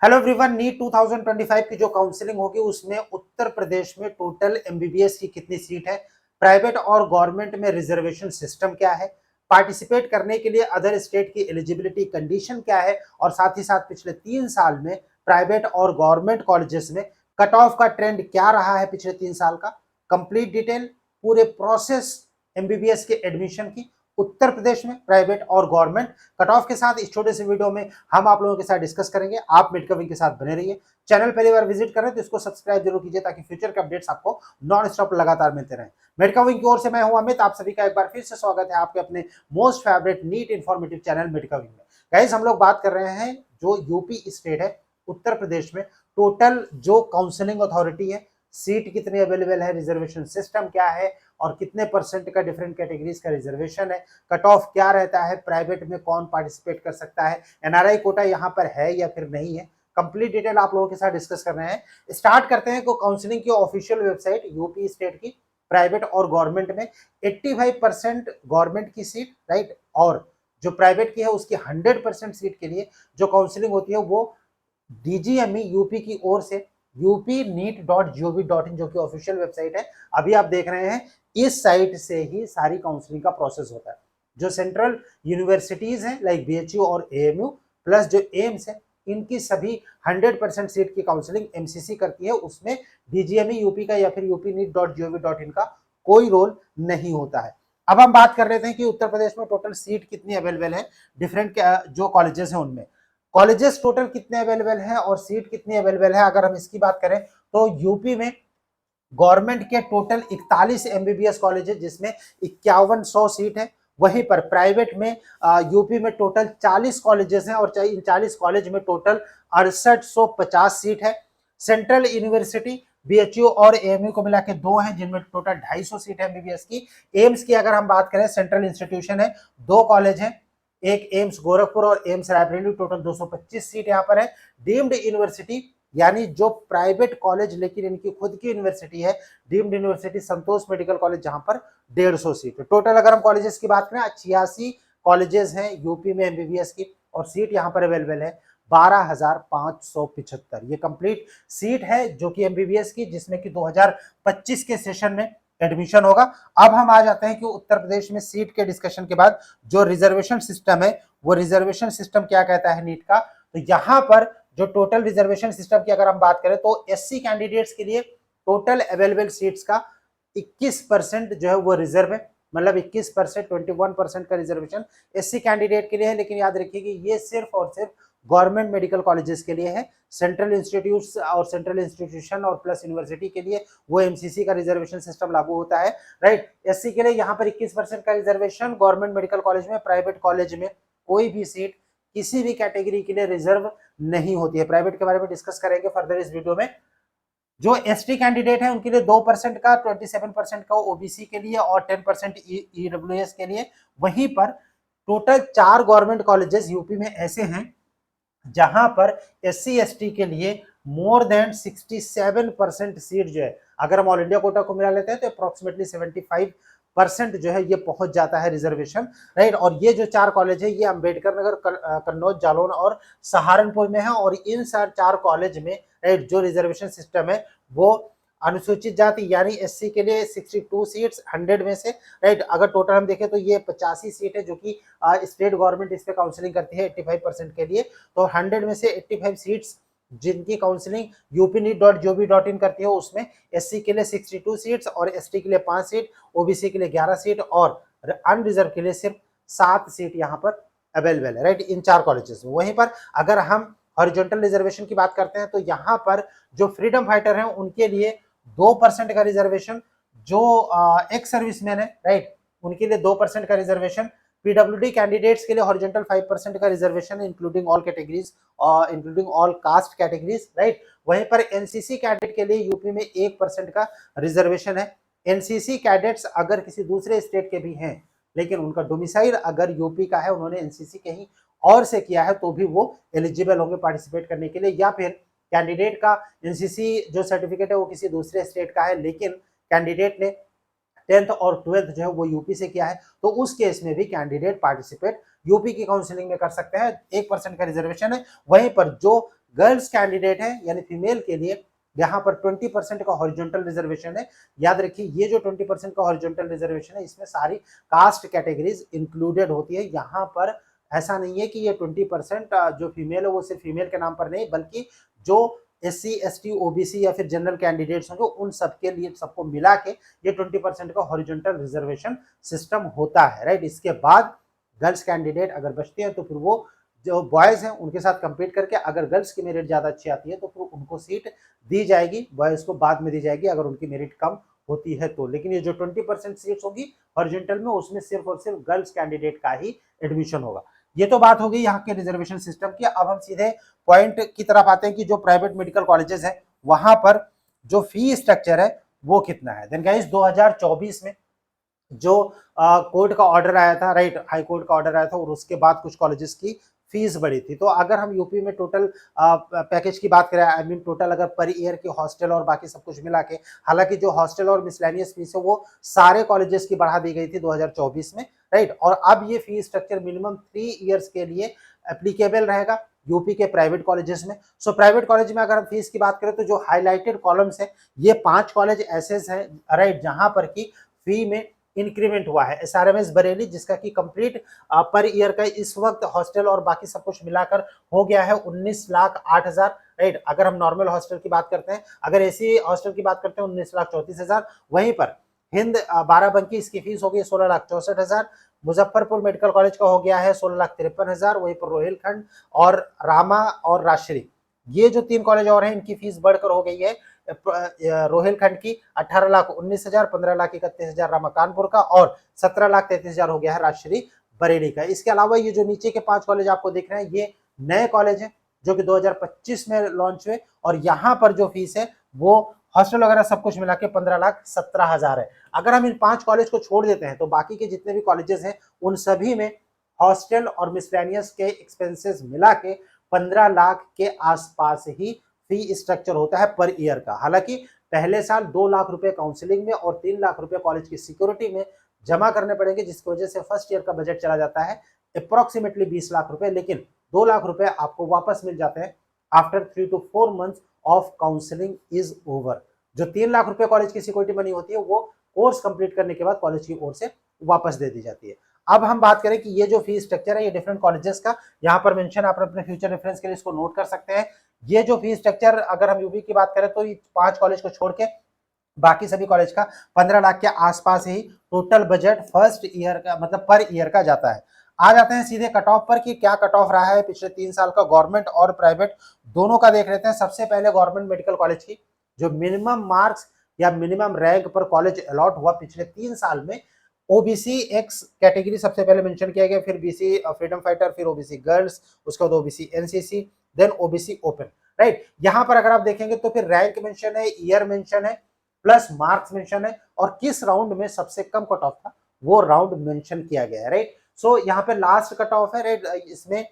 Hello everyone, NEET 2025 की जो counselling होगी उसमें उत्तर प्रदेश में टोटल एमबीबीएस की कितनी सीट है, प्राइवेट और गवर्नमेंट में रिजर्वेशन सिस्टम क्या है, पार्टिसिपेट करने के लिए अदर स्टेट की एलिजिबिलिटी कंडीशन क्या है और साथ ही साथ पिछले 3 साल में प्राइवेट और गवर्नमेंट कॉलेजेस में कट ऑफ का ट्रेंड क्या रहा है पिछले 3 साल का, कंप्लीट डिटेल पूरे प्रोसेस एमबीबीएस के एडमिशन की उत्तर प्रदेश में प्राइवेट और गवर्नमेंट कट ऑफ के साथ इस छोटे से वीडियो में हम आप लोगों के साथ डिस्कस करेंगे। आप मेडकविंग के साथ बने रहिए। चैनल पहली बार विजिट करें तो इसको सब्सक्राइब जरूर कीजिए ताकि फ्यूचर के अपडेट्स आपको नॉन स्टॉप लगातार मिलते रहें। मेडकविंग की ओर से मैं हूं अमित, आप सभी का एक बार फिर से स्वागत है आपके अपने most favourite NEET informative channel मेडकविंग में। गाइस, हम लोग बात कर रहे हैं जो यूपी स्टेट है उत्तर प्रदेश में टोटल जो काउंसलिंग अथॉरिटी है, सीट कितनी अवेलेबल है, रिजर्वेशन सिस्टम क्या है और कितने परसेंट का डिफरेंट कैटेगरीज का रिजर्वेशन है, कट ऑफ क्या रहता है, प्राइवेट में कौन पार्टिसिपेट कर सकता है, एनआरआई कोटा यहाँ पर है या फिर नहीं है, कंप्लीट डिटेल आप लोगों के साथ डिस्कस कर रहे हैं। स्टार्ट करते हैं। काउंसलिंग की ऑफिशियल वेबसाइट यूपी स्टेट की प्राइवेट और गवर्नमेंट में 85% गवर्नमेंट की सीट, राइट, और जो प्राइवेट की है उसकी 100% सीट के लिए जो काउंसलिंग होती है वो डीजीएमई यूपी की ओर से upneet.gov.in जो कि ऑफिशियल वेबसाइट है, अभी आप देख रहे हैं, इस साइट से ही सारी काउंसलिंग का प्रोसेस होता है। जो सेंट्रल यूनिवर्सिटीज हैं लाइक बीएचयू और एएमयू प्लस जो एम्स है, इनकी सभी 100% सीट की काउंसलिंग एमसीसी करती है। उसमें डीजीएमई यूपी का या फिर upneet.gov.in का कोई रोल नहीं होता है। अब हम बात कर रहे थे कि उत्तर प्रदेश में टोटल सीट कितनी अवेलेबल है डिफरेंट जो कॉलेजेस हैं उनमें। कॉलेजेस टोटल कितने अवेलेबल हैं और सीट कितनी अवेलेबल है, अगर हम इसकी बात करें तो यूपी में गवर्नमेंट के टोटल 41 एमबीबीएस कॉलेज है जिसमें 5100 सीट है। वहीं पर प्राइवेट में यूपी में टोटल 40 कॉलेजेस हैं और इन 40 कॉलेज में टोटल 6850 सीट है। सेंट्रल यूनिवर्सिटी बीएचयू और एएमयू को मिला के दो हैं जिनमें टोटल 250 सीट है एमबीबीएस की। एम्स की अगर हम बात करें, सेंट्रल इंस्टीट्यूशन है, दो कॉलेज हैं, एक एम्स गोरखपुर और एम्स रायबरेली, टोटल 225 सीट यहाँ पर है। डीम्ड यूनिवर्सिटी यानी जो प्राइवेट कॉलेज लेकिन इनकी खुद की यूनिवर्सिटी है, डीम्ड यूनिवर्सिटी संतोष मेडिकल कॉलेज, जहां पर 150 सीट है। टोटल अगर हम कॉलेजेस की बात करें, 86 कॉलेजेस हैं यूपी में एमबीबीएस की और सीट यहां पर अवेलेबल है 12,575। ये कंप्लीट सीट है जो कि एमबीबीएस की, जिसमें कि 2025 के सेशन में एडमिशन होगा। अब हम आ जाते हैं कि उत्तर प्रदेश में सीट के डिस्कशन के बाद जो रिजर्वेशन सिस्टम है, वो रिजर्वेशन सिस्टम क्या कहता है नीट का। तो यहां पर जो टोटल रिजर्वेशन सिस्टम की अगर हम बात करें तो एससी कैंडिडेट्स के लिए टोटल अवेलेबल सीट्स का 21% जो है वो रिजर्व है, मतलब 21%, 21% का रिजर्वेशन एससी कैंडिडेट के लिए है। लेकिन याद रखिए कि ये सिर्फ और सिर्फ गवर्नमेंट मेडिकल कॉलेजेस के लिए है। सेंट्रल इंस्टीट्यूट्स और सेंट्रल इंस्टीट्यूशन और प्लस यूनिवर्सिटी के लिए वो एमसीसी का रिजर्वेशन सिस्टम लागू होता है, राइट। एससी के लिए यहाँ पर 21% का रिजर्वेशन, गवर्नमेंट मेडिकल कॉलेज में, प्राइवेट कॉलेज में कोई भी सीट किसी भी कैटेगरी के लिए रिजर्व नहीं होती है। प्राइवेट के बारे में डिस्कस करेंगे फर्दर इस वीडियो में। जो एसटी कैंडिडेट है उनके लिए 2% का, 27% का ओबीसी के लिए और 10% ईडब्ल्यूएस के लिए। वहीं पर टोटल 4 गवर्नमेंट कॉलेजेस यूपी में ऐसे हैं जहां पर एससी एसटी के लिए मोर देन 67% सीट जो है, अगर हम ऑल इंडिया कोटा को मिला लेते हैं तो अप्रोक्सीमेटली 75% जो है ये पहुंच जाता है रिजर्वेशन, राइट। और ये जो 4 कॉलेज है ये अंबेडकर नगर, कन्नौज, जालौन और सहारनपुर में है। और इन 4 कॉलेज में, राइट, जो रिजर्वेशन सिस्टम है वो अनुसूचित जाति यानी एससी के लिए 62 सीट्स 100 में से, राइट। अगर टोटल हम देखें तो ये 85 सीट है जो कि स्टेट गवर्नमेंट इस पे काउंसलिंग करती है 85% के लिए। तो 100 में से 85 सीट्स जिनकी काउंसलिंग upneet.gov.in करती है, उसमें एससी के लिए 62 सीट्स और एसटी के लिए 5 सीट, ओबीसी के लिए 11 सीट और अनरिजर्व के लिए सिर्फ 7 सीट यहाँ पर अवेलेबल है, राइट, इन 4 कॉलेजेस में। वहीं पर अगर हम हॉरिजॉन्टल रिजर्वेशन की बात करते हैं तो यहाँ पर जो फ्रीडम फाइटर हैं उनके लिए 2% का रिजर्वेशन, जो एक्स सर्विसमैन है, राइट, उनके लिए 2% का रिजर्वेशन, पीडब्ल्यूडी कैंडिडेट्स के लिए हॉरिजॉन्टल 5% का रिजर्वेशन इंक्लूडिंग ऑल कैटेगरीज और including all cast categories, right. वहीं पर एनसीसी कैडेट के लिए यूपी में 1% का रिजर्वेशन है। एनसीसी कैडेट्स अगर किसी दूसरे स्टेट के भी हैं लेकिन उनका डोमिसाइल अगर यूपी का है, उन्होंने एनसीसी कहीं और से किया है, तो भी वो एलिजिबल होंगे पार्टिसिपेट करने के लिए। या फिर कैंडिडेट का एनसीसी जो सर्टिफिकेट है वो किसी दूसरे स्टेट का है लेकिन कैंडिडेट ने 10th और 12th जो है वो यूपी से किया है, तो उस केस में भी कैंडिडेट पार्टिसिपेट यूपी की काउंसलिंग में कर सकते हैं। 1% का रिजर्वेशन है। वहीं पर जो गर्ल्स कैंडिडेट है यानी फीमेल के लिए यहाँ पर 20% का हॉरिजॉन्टल रिजर्वेशन है। याद रखिए ये जो 20% का हॉरिजॉन्टल रिजर्वेशन है इसमें सारी कास्ट कैटेगरीज इंक्लूडेड होती है। यहाँ पर ऐसा नहीं है कि ये 20% जो फीमेल है वो सिर्फ फीमेल के नाम पर नहीं, बल्कि जो SC ST OBC या फिर जनरल कैंडिडेट्स होंगे उन सबके लिए, सबको मिला के ये 20% का हॉरिजॉन्टल रिजर्वेशन सिस्टम होता है, राइट। इसके बाद गर्ल्स कैंडिडेट अगर बचते हैं तो फिर वो जो बॉयज हैं उनके साथ कंपीट करके अगर गर्ल्स की मेरिट ज्यादा अच्छी आती है तो फिर उनको सीट दी जाएगी, बॉयज को बाद में दी जाएगी अगर उनकी मेरिट कम होती है तो। लेकिन ये जो 20% सीट्स होगी हॉरिजॉन्टल में उसमें सिर्फ और सिर्फ गर्ल्स कैंडिडेट का ही एडमिशन होगा। ये तो बात हो गई यहाँ के रिजर्वेशन सिस्टम की। अब हम सीधे पॉइंट की तरफ आते हैं कि जो प्राइवेट मेडिकल कॉलेजेस हैं वहां पर जो फी स्ट्रक्चर है वो कितना है। देन गाइस 2024 में जो कोर्ट का ऑर्डर आया था, राइट, हाई कोर्ट का ऑर्डर आया था और उसके बाद कुछ कॉलेजेस की फीस बढ़ी थी। तो अगर हम यूपी में टोटल पैकेज की बात करें, आई मीन टोटल अगर पर ईयर की हॉस्टल और बाकी सब कुछ मिला के, हालांकि जो हॉस्टल और मिसलेनियस फीस है वो सारे कॉलेजेस की बढ़ा दी गई थी 2024 में, राइट। और अब ये फीस स्ट्रक्चर मिनिमम 3 ईयर्स के लिए एप्लीकेबल रहेगा यूपी के प्राइवेट कॉलेजेस में। सो प्राइवेट कॉलेज में अगर हम फीस की बात करें तो जो हाईलाइटेड कॉलम्स है ये 5 कॉलेज ऐसे हैं, राइट, जहां पर की फी में इंक्रीमेंट हुआ है। SRMS बरेली जिसका कि कंप्लीट पर ईयर का इस वक्त हॉस्टल और बाकी सब कुछ मिलाकर हो गया है 19,08,000, राइट। अगर हम नॉर्मल हॉस्टल की बात करते हैं, अगर एसी हॉस्टल की बात करते हैं 19,34,000। वहीं पर हिंद बाराबंकी इसकी फीस हो गई 16,64,000। मुजफ्फरपुर मेडिकल कॉलेज का हो गया है 16,53,000। वहीं पर रोहिलखंड और रामा और राजश्री ये जो 3 कॉलेज और हैं इनकी फीस बढ़कर हो गई है रोहिलखंड की 18,19,000, 15,31,000 रामा कानपुर का और 17,33,000 हो गया है राजश्री बरेली का। इसके अलावा ये जो नीचे के 5 कॉलेज आपको दिख रहे हैं ये नए कॉलेज हैं जो कि 2025 में लॉन्च हुए और यहाँ पर जो फीस है वो हॉस्टल वगैरह सब कुछ मिला के 15,17,000 है। अगर हम इन 5 कॉलेज को छोड़ देते हैं तो बाकी के जितने भी कॉलेजेस हैं उन सभी में हॉस्टल और मिसलेनियस के एक्सपेंसेस मिला के 15 लाख के आसपास ही फी स्ट्रक्चर होता है पर ईयर का। हालांकि पहले साल 2 लाख रुपए काउंसलिंग में और 3 लाख रुपए कॉलेज की सिक्योरिटी में जमा करने पड़ेंगे, जिसकी वजह से फर्स्ट ईयर का बजट चला जाता है अप्रोक्सीमेटली 20 लाख रुपए, लेकिन 2 लाख रुपए आपको वापस मिल जाते हैं after 3 to 4 months of counselling is over. जो 3 लाख रुपए कॉलेज की सिक्योरिटी मनी होती है वो कोर्स कंप्लीट करने के बाद कॉलेज की ओर से वापस दे दी जाती है। अब हम बात करें कि ये जो फीस स्ट्रक्चर है ये डिफरेंट कॉलेजेस का यहाँ पर मेंशन, आप अपने फ्यूचर रेफरेंस के लिए इसको नोट कर सकते हैं। ये जो फीस स्ट्रक्चर अगर हम यूपी की बात करें तो ये 5 कॉलेज को छोड़ के बाकी सभी कॉलेज का 15 लाख के आसपास ही टोटल बजट फर्स्ट ईयर का मतलब पर ईयर का जाता है। आ जाते हैं सीधे कट ऑफ पर कि क्या कट ऑफ रहा है पिछले 3 साल का गवर्नमेंट और प्राइवेट दोनों का देख लेते हैं। सबसे पहले गवर्नमेंट मेडिकल कॉलेज की जो मिनिमम मार्क्स या मिनिमम रैंक पर कॉलेज अलॉट हुआ पिछले 3 साल में, ओबीसी एक्स कैटेगरी सबसे पहले मेंशन किया गया, फिर बीसी फ्रीडम फाइटर, फिर ओबीसी गर्ल्स, उसके बाद OBC NCC, then OBC open, right. यहां पर अगर आप देखेंगे तो फिर रैंक मेंशन है, ईयर मेंशन है, प्लस मार्क्स मेंशन है और किस राउंड में सबसे कम कट ऑफ था वो राउंड मेंशन किया गया है, राइट। सो यहाँ पे लास्ट कट ऑफ है, राइट। इसमें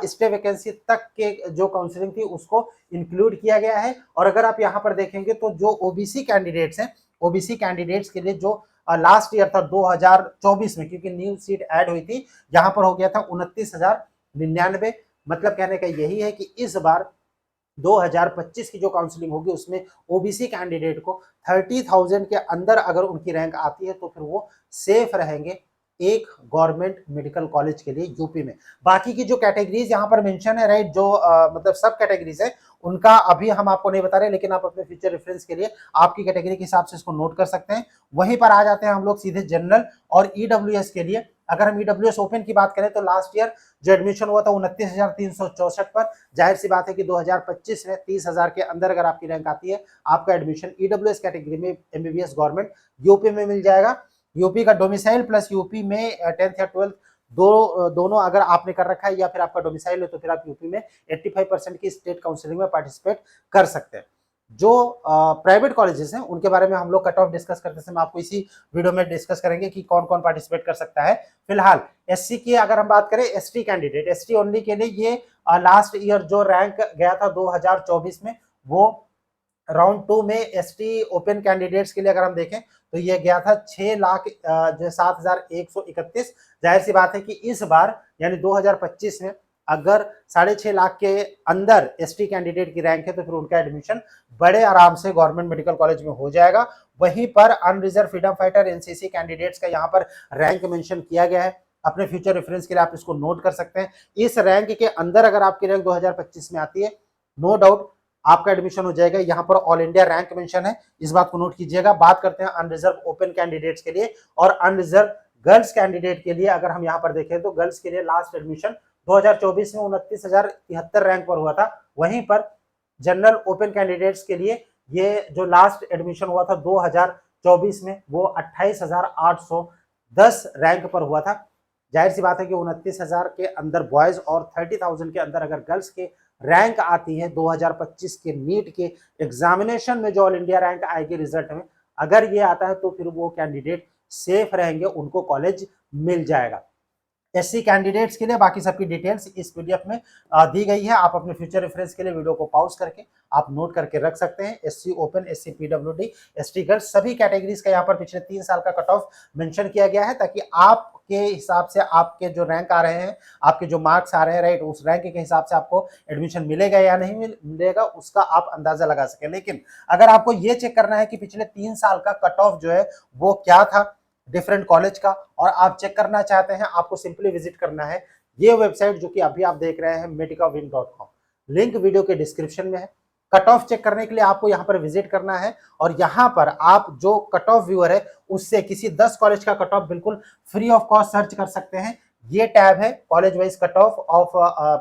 स्टे वैकेंसी तक के जो काउंसलिंग थी उसको इंक्लूड किया गया है। और अगर आप यहाँ पर देखेंगे तो जो ओबीसी कैंडिडेट्स हैं, ओबीसी कैंडिडेट्स के लिए जो लास्ट ईयर था 2024 में, क्योंकि न्यू सीट ऐड हुई थी, यहाँ पर हो गया था 29,099। मतलब कहने का यही है कि इस बार 2025 की जो काउंसलिंग होगी उसमें ओबीसी कैंडिडेट को 30,000 के अंदर अगर उनकी रैंक आती है तो फिर वो सेफ रहेंगे एक गवर्नमेंट मेडिकल कॉलेज के लिए यूपी में। बाकी की जो कैटेगरीज यहाँ पर मेंशन है, राइट, जो मतलब सब कैटेगरीज है उनका अभी हम आपको नहीं बता रहे, लेकिन आप अपने फ्यूचर रेफरेंस के लिए आपकी कैटेगरी के हिसाब से इसको नोट कर सकते हैं। वहीं पर आ जाते हैं हम लोग सीधे जनरल और ईडब्ल्यूएस के लिए। अगर हम ईडब्ल्यूएस ओपन की बात करें तो लास्ट ईयर जो एडमिशन हुआ था 29,364 पर, जाहिर सी बात है कि 2025 में 30,000 के अंदर अगर आपकी रैंक आती है आपका एडमिशन ईडब्ल्यूएस कैटेगरी में एमबीबीएस गवर्नमेंट यूपी में मिल जाएगा। यूपी का डोमिसाइल प्लस यूपी में 10th या 12th दोनों अगर आपने कर रखा है या फिर आपका डोमिसाइल है तो फिर आप यूपी में 85% की स्टेट काउंसलिंग में पार्टिसिपेट कर सकते हैं। जो प्राइवेट कॉलेजेस हैं उनके बारे में हम लोग कट ऑफ डिस्कस करते समय आपको इसी वीडियो में डिस्कस करेंगे कि कौन कौन पार्टिसिपेट कर सकता है। फिलहाल एससी की अगर हम बात करें, एसटी कैंडिडेट, एसटी ओनली के लिए ये लास्ट ईयर जो रैंक गया था 2024 में वो राउंड 2 में एसटी ओपन कैंडिडेट्स के लिए अगर हम देखें तो ये गया था 6,07,131। जाहिर सी बात है कि इस बार यानी 2025 में अगर 6.5 लाख के अंदर एसटी कैंडिडेट की रैंक है तो फिर उनका एडमिशन बड़े आराम से गवर्नमेंट मेडिकल कॉलेज में हो जाएगा। वहीं पर unreserve freedom fighter NCC candidates का यहाँ पर रैंक मेंशन किया गया है। अपने फ्यूचर रेफरेंस के लिए आप इसको नोट कर सकते हैं। इस रैंक के अंदर अगर आपकी रैंक 2025 में आती है, नो डाउट आपका एडमिशन हो जाएगा। यहाँ पर ऑल इंडिया रैंक मेंशन है, इस बात को नोट कीजिएगा। बात करते हैं अनरिजर्व ओपन कैंडिडेट्स के लिए और अनरिजर्व गर्ल्स कैंडिडेट के लिए। अगर हम यहाँ पर देखें तो गर्ल्स के लिए लास्ट एडमिशन 2024 में 29,073 रैंक पर हुआ था। वहीं पर जनरल ओपन कैंडिडेट्स के लिए ये जो लास्ट एडमिशन हुआ था 2024 में वो 28,810 रैंक पर हुआ था। जाहिर सी बात है कि 29,000 के अंदर बॉयज और 30,000 के अंदर अगर गर्ल्स के रैंक आती है 2025 के नीट के एग्जामिनेशन में, जो ऑल इंडिया रैंक आएगी रिजल्ट में, अगर ये आता है तो फिर वो कैंडिडेट सेफ रहेंगे, उनको कॉलेज मिल जाएगा। एससी कैंडिडेट्स के लिए बाकी सबकी डिटेल्स इस पीडीएफ में दी गई है। आप अपने फ्यूचर रेफरेंस के लिए वीडियो को पॉज करके आप नोट करके रख सकते हैं। SC open, SC PWD, ST girls, सभी कैटेगरीज का यहाँ पर पिछले 3 साल का कट ऑफ मेंशन किया गया है, ताकि आपके हिसाब से आपके जो रैंक आ रहे हैं, आपके जो मार्क्स आ रहे हैं, राइट, उस रैंक के हिसाब से आपको एडमिशन मिलेगा या नहीं मिलेगा उसका आप अंदाजा लगा सकें। लेकिन अगर आपको ये चेक करना है कि पिछले 3 साल का कट ऑफ जो है वो क्या था डिफरेंट कॉलेज का, और आप चेक करना चाहते हैं, आपको सिंपली विजिट करना है ये वेबसाइट जो कि अभी आप देख रहे हैं medicawin.com, लिंक वीडियो के डिस्क्रिप्शन में है। कट ऑफ चेक करने के लिए आपको यहाँ पर विजिट करना है और यहाँ पर आप जो कट ऑफ व्यूअर है उससे किसी 10 कॉलेज का कट ऑफ बिल्कुल फ्री ऑफ कॉस्ट सर्च कर सकते हैं। ये टैब है college wise cut off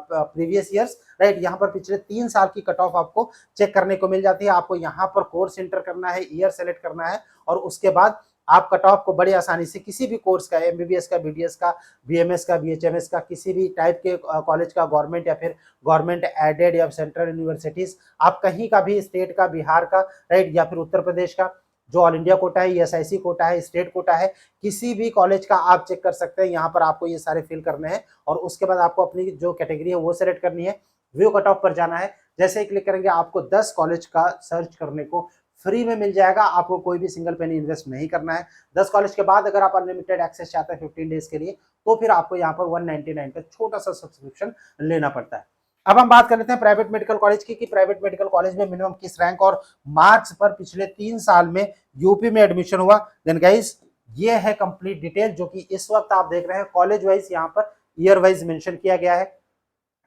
previous years, right. यहाँ पर पिछले 3 साल की कट ऑफ आपको चेक करने को मिल जाती है। आपको यहाँ पर कोर्स एंटर करना है, ईयर सेलेक्ट करना है और उसके बाद आप कट ऑफ को बड़ी आसानी से किसी भी कोर्स का, एमबीबीएस का, बीडीएस का, बीएमएस का, बीएचएमएस का, किसी भी टाइप के कॉलेज का, गवर्नमेंट या फिर गवर्नमेंट एडेड या सेंट्रल यूनिवर्सिटीज, आप कहीं का भी, स्टेट का, बिहार का, राइट, या फिर उत्तर प्रदेश का, जो ऑल इंडिया कोटा है, ईएसआईसी कोटा है, स्टेट कोटा है, किसी भी कॉलेज का आप चेक कर सकते हैं। यहाँ पर आपको ये सारे फिल करने हैं और उसके बाद आपको अपनी जो कैटेगरी है वो सेलेक्ट करनी है, व्यू कट ऑफ पर जाना है। जैसे ही क्लिक करेंगे आपको 10 कॉलेज का सर्च करने को फ्री में मिल जाएगा। आपको कोई भी सिंगल पेनी इन्वेस्ट नहीं करना है। 10 कॉलेज के बाद अगर आप अनलिमिटेड एक्सेस चाहते हैं 15 डेज के लिए, तो फिर आपको यहाँ पर 199 का छोटा सा सब्सक्रिप्शन लेना पड़ता है। अब हम बात कर लेते हैं प्राइवेट मेडिकल कॉलेज की, कि प्राइवेट मेडिकल कॉलेज में मिनिमम किस रैंक और मार्क्स पर पिछले 3 साल में यूपी में एडमिशन हुआ। देन गाइस ये है कंप्लीट डिटेल जो कि इस वक्त आप देख रहे हैं। कॉलेज वाइज यहाँ पर ईयर वाइज मेंशन किया गया है।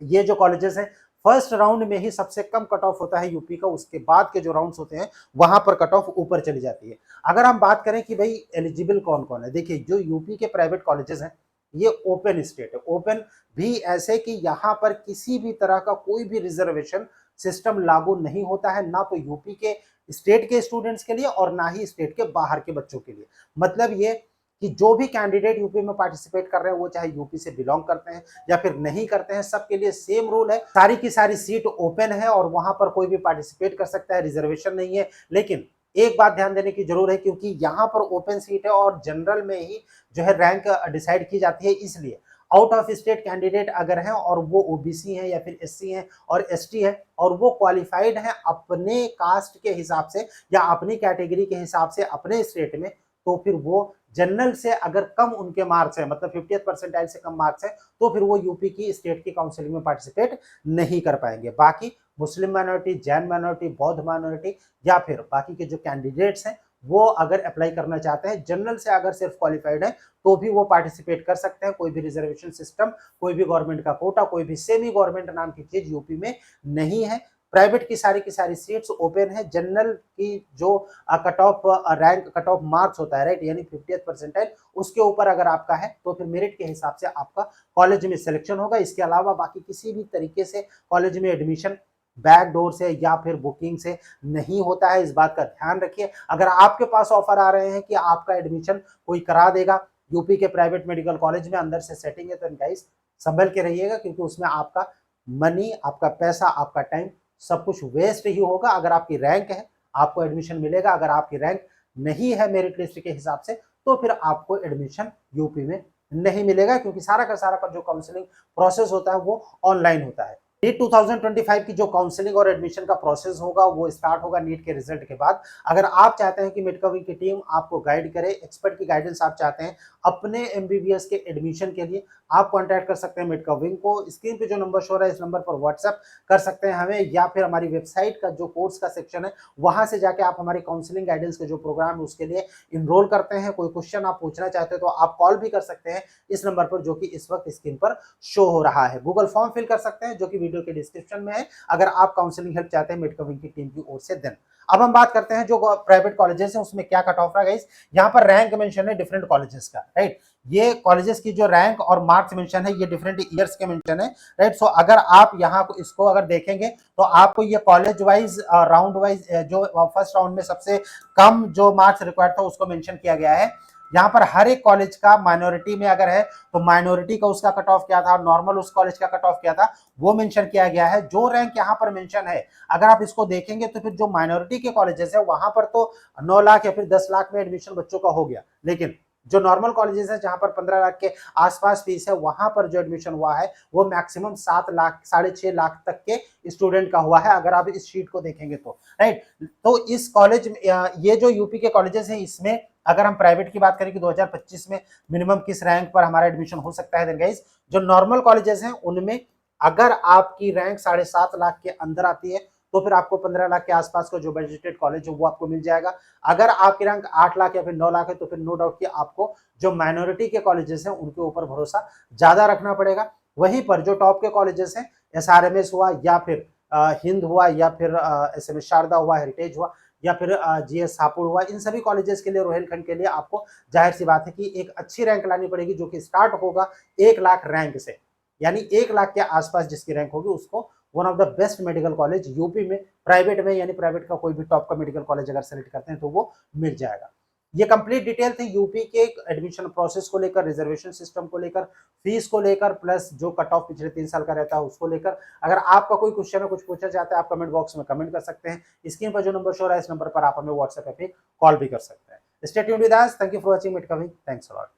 ये जो कॉलेजेस हैं फर्स्ट राउंड में ही सबसे कम कट ऑफ होता है यूपी का, उसके बाद के जो राउंड्स होते हैं वहां पर कट ऑफ ऊपर चली जाती है। अगर हम बात करें कि भाई एलिजिबल कौन कौन है, देखिए जो यूपी के प्राइवेट कॉलेजेस हैं ये ओपन स्टेट है। ओपन भी ऐसे कि यहाँ पर किसी भी तरह का कोई भी रिजर्वेशन सिस्टम लागू नहीं होता है, ना तो यूपी के स्टेट के स्टूडेंट्स के लिए और ना ही स्टेट के बाहर के बच्चों के लिए। मतलब ये कि जो भी कैंडिडेट यूपी में पार्टिसिपेट कर रहे हैं वो चाहे यूपी से बिलोंग करते हैं या फिर नहीं करते हैं, सबके लिए सेम रूल है। सारी की सारी सीट ओपन है और वहां पर कोई भी पार्टिसिपेट कर सकता है, रिजर्वेशन नहीं है। लेकिन एक बात ध्यान देने की जरूर है, क्योंकि यहाँ पर ओपन सीट है और जनरल में ही जो है रैंक डिसाइड की जाती है, इसलिए आउट ऑफ स्टेट कैंडिडेट अगर हैं और वो ओबीसी हैं या फिर एससी हैं और एसटी है और वो क्वालिफाइड हैं अपने कास्ट के हिसाब से या अपनी कैटेगरी के हिसाब से अपने स्टेट में, तो फिर वो जनरल से अगर कम उनके मार्क्स है, मतलब 50th परसेंटाइल से कम मार्क्स है, तो फिर वो यूपी की स्टेट की काउंसिलिंग में पार्टिसिपेट नहीं कर पाएंगे। बाकी मुस्लिम माइनॉरिटी, जैन माइनॉरिटी, बौद्ध माइनॉरिटी या फिर बाकी के जो कैंडिडेट्स हैं वो अगर अप्लाई करना चाहते हैं जनरल से, अगर सिर्फ क्वालिफाइड है तो भी वो पार्टिसिपेट कर सकते हैं। कोई भी रिजर्वेशन सिस्टम, कोई भी गवर्नमेंट का कोटा, कोई भी सेमी गवर्नमेंट नाम की चीज यूपी में नहीं है। प्राइवेट की सारी सीट्स ओपन है। जनरल की जो cut off rank, cut off marks होता है, राइट, यानी 50th परसेंटाइल, उसके ऊपर अगर आपका है तो फिर मेरिट के हिसाब से आपका कॉलेज में सिलेक्शन होगा। इसके अलावा बाकी किसी भी तरीके से कॉलेज में एडमिशन बैक डोर से या फिर बुकिंग से नहीं होता है, इस बात का ध्यान रखिए। अगर आपके पास ऑफर आ रहे हैं कि आपका एडमिशन कोई करा देगा यूपी के प्राइवेट मेडिकल कॉलेज में, अंदर से सेटिंग है, तो गाइस संभल के रहिएगा, क्योंकि उसमें आपका मनी, आपका पैसा, आपका टाइम सब कुछ वेस्ट ही होगा। अगर आपकी रैंक है आपको एडमिशन मिलेगा, अगर आपकी रैंक नहीं है मेरिट लिस्ट के हिसाब से तो फिर आपको एडमिशन यूपी में नहीं मिलेगा, क्योंकि सारा का जो काउंसलिंग प्रोसेस होता है वो ऑनलाइन होता है। नीट 2025 की जो काउंसलिंग और एडमिशन का प्रोसेस होगा वो स्टार्ट होगा नीट के रिजल्ट के बाद। अगर आप चाहते हैं कि मेडिकविंग की टीम आपको गाइड करे, एक्सपर्ट की गाइडेंस आप चाहते हैं अपने एमबीबीएस के एडमिशन के लिए, आप कांटेक्ट कर सकते हैं मेडका विंग को। स्क्रीन पे जो नंबर शो रहा है इस नंबर पर व्हाट्सएप कर सकते हैं हमें, या फिर हमारी वेबसाइट का जो कोर्स का सेक्शन है वहां से जाके आप हमारी काउंसलिंग गाइडेंस के जो प्रोग्राम है उसके लिए इनरोल करते हैं। कोई क्वेश्चन आप पूछना चाहते हैं तो आप कॉल भी कर सकते हैं इस नंबर पर जो कि इस वक्त स्क्रीन पर शो हो रहा है। गूगल फॉर्म फिल कर सकते हैं जो कि वीडियो के डिस्क्रिप्शन में है, अगर आप काउंसलिंग हेल्प चाहते हैं मेडका विंग की टीम की ओर से। देन अब हम बात करते हैं जो प्राइवेट कॉलेजेस हैं उसमें क्या कट ऑफ रहा गाइस। यहाँ पर रैंक मेंशन है डिफरेंट कॉलेजेस का, राइट। ये कॉलेजेस की जो रैंक और मार्क्स मेंशन है ये डिफरेंट ईयर्स के मेंशन है, राइट। सो अगर आप यहाँ को इसको अगर देखेंगे तो आपको ये कॉलेज वाइज राउंड वाइज जो फर्स्ट राउंड में सबसे कम जो मार्क्स रिक्वायर्ड था उसको मेंशन किया गया है। यहाँ पर हर एक कॉलेज का माइनॉरिटी में अगर है तो माइनॉरिटी का उसका कट ऑफ क्या था, नॉर्मल उस कॉलेज का कट ऑफ क्या था, वो मेंशन किया गया है। जो रैंक यहाँ पर मेंशन है अगर आप इसको देखेंगे तो फिर जो माइनॉरिटी के कॉलेजेस है वहां पर तो 9 लाख या फिर 10 लाख में एडमिशन बच्चों का हो गया, लेकिन जो नॉर्मल कॉलेजेस है जहां पर 15 लाख के आसपास फीस है वहां पर जो एडमिशन हुआ है वो मैक्सिमम 7 लाख 6.5 लाख तक के स्टूडेंट का हुआ है अगर आप इस शीट को देखेंगे तो, राइट। तो इस कॉलेज ये जो यूपी के कॉलेजेस हैं इसमें अगर हम प्राइवेट की बात करें कि 2025 में मिनिमम किस रैंक पर हमारा एडमिशन हो सकता है, देन गाइस जो नॉर्मल कॉलेजेस हैं उनमें अगर आपकी रैंक 7.5 लाख के अंदर आती है तो फिर आपको 15 लाख के आसपास का जो बजटेड कॉलेज है वो आपको मिल जाएगा। अगर आपकी रैंक 8 लाख या फिर 9 लाख है तो फिर नो डाउट कि आपको जो माइनॉरिटी के कॉलेजेस हैं उनके ऊपर भरोसा ज्यादा रखना पड़ेगा। वहीं पर जो टॉप के कॉलेजेस हैं SRMS हुआ या फिर हिंद हुआ या फिर SMS शारदा हुआ, हेरिटेज हुआ या फिर GS हापुड़ हुआ, इन सभी कॉलेजेस के लिए रोहिलखंड के लिए आपको जाहिर सी बात है कि एक अच्छी रैंक लानी पड़ेगी जो कि स्टार्ट होगा 1 लाख रैंक से, यानी 1 लाख के आसपास जिसकी रैंक होगी उसको one of the best medical college UP में प्राइवेट में, यानी प्राइवेट का कोई भी टॉप का मेडिकल कॉलेज अगर सेलेक्ट करते हैं तो वो मिल जाएगा। ये कंप्लीट डिटेल थी यूपी के एडमिशन प्रोसेस को लेकर, रिजर्वेशन सिस्टम को लेकर, फीस को लेकर, प्लस जो कट ऑफ पिछले 3 साल का रहता है उसको लेकर। अगर आपका कोई क्वेश्चन है, कुछ पूछना चाहते हैं, आप कमेंट बॉक्स में कमेंट कर सकते हैं। स्क्रीन पर जो नंबर शो रहा है इस नंबर पर आप हमें व्हाट्सएप पे कॉल भी कर सकते हैं। Stay tuned with us, thank you for watching medical wing, thanks a lot.